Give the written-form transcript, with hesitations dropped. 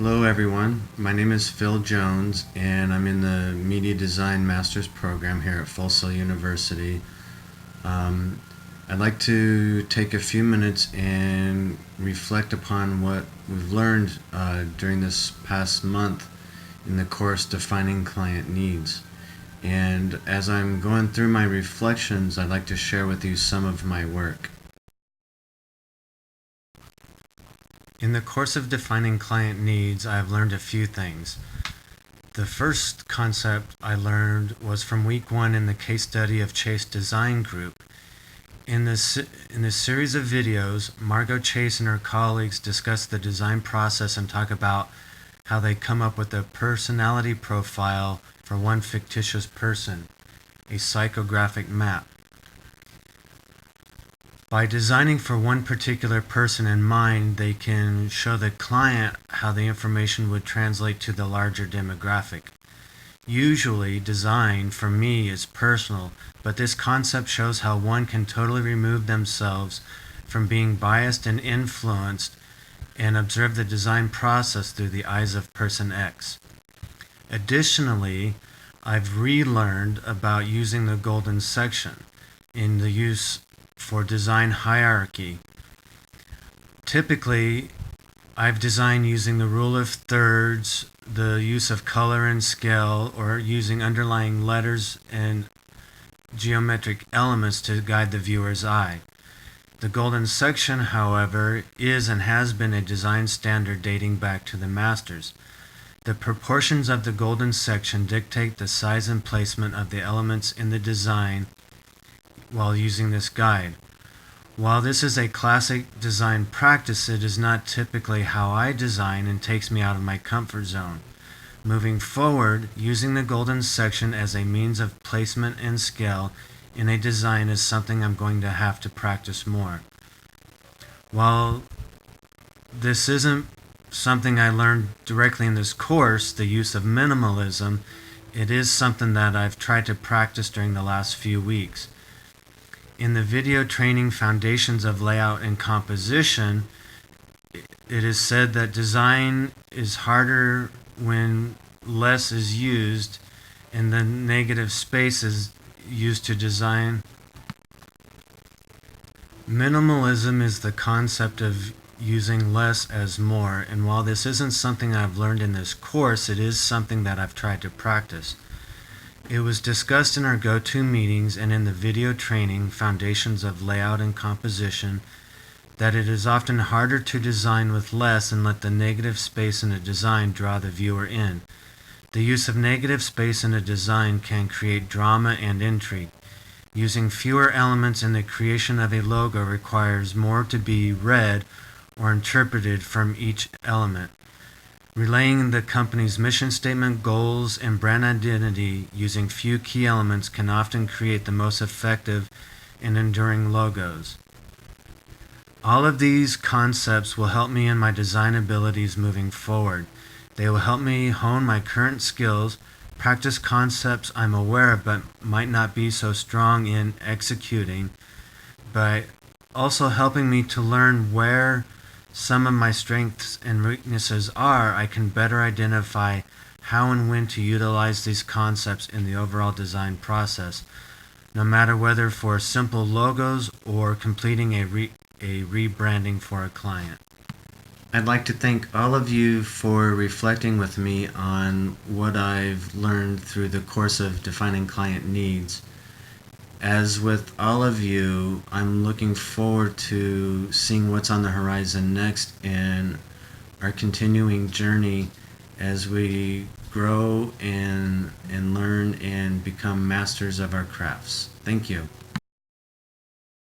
Hello everyone, my name is Phil Jones and I'm in the Media Design Master's Program here at Full Sail University. I'd like to take a few minutes and reflect upon what we've learned during this past month in the course Defining Client Needs. And as I'm going through my reflections, I'd like to share with you some of my work. In the course of defining client needs, I've learned a few things. The first concept I learned was from week 1 in the case study of Chase Design Group. In this series of videos, Margot Chase and her colleagues discuss the design process and talk about how they come up with a personality profile for one fictitious person, a psychographic map. By designing for one particular person in mind, they can show the client how the information would translate to the larger demographic. Usually, design, for me, is personal, but this concept shows how one can totally remove themselves from being biased and influenced and observe the design process through the eyes of person X. Additionally, I've relearned about using the golden section in the use for design hierarchy. Typically, I've designed using the rule of thirds, the use of color and scale, or using underlying letters and geometric elements to guide the viewer's eye. The golden section, however, is and has been a design standard dating back to the masters. The proportions of the golden section dictate the size and placement of the elements in the design while using this guide. While this is a classic design practice, it is not typically how I design and takes me out of my comfort zone. Moving forward, using the golden section as a means of placement and scale in a design is something I'm going to have to practice more. While this isn't something I learned directly in this course, the use of minimalism, it is something that I've tried to practice during the last few weeks. In the video training Foundations of Layout and Composition, it is said that design is harder when less is used and the negative space is used to design. Minimalism is the concept of using less as more, and while this isn't something I've learned in this course, it is something that I've tried to practice. It was discussed in our go-to meetings and in the video training Foundations of Layout and Composition that it is often harder to design with less and let the negative space in a design draw the viewer in. The use of negative space in a design can create drama and intrigue. Using fewer elements in the creation of a logo requires more to be read or interpreted from each element. Relaying the company's mission statement, goals, and brand identity using few key elements can often create the most effective and enduring logos. All of these concepts will help me in my design abilities moving forward. They will help me hone my current skills, practice concepts I'm aware of but might not be so strong in executing, but also helping me to learn where some of my strengths and weaknesses are. I can better identify how and when to utilize these concepts in the overall design process, no matter whether for simple logos or completing a rebranding for a client. I'd like to thank all of you for reflecting with me on what I've learned through the course of defining client needs. As with all of you, I'm looking forward to seeing what's on the horizon next in our continuing journey as we grow and learn and become masters of our crafts. Thank you.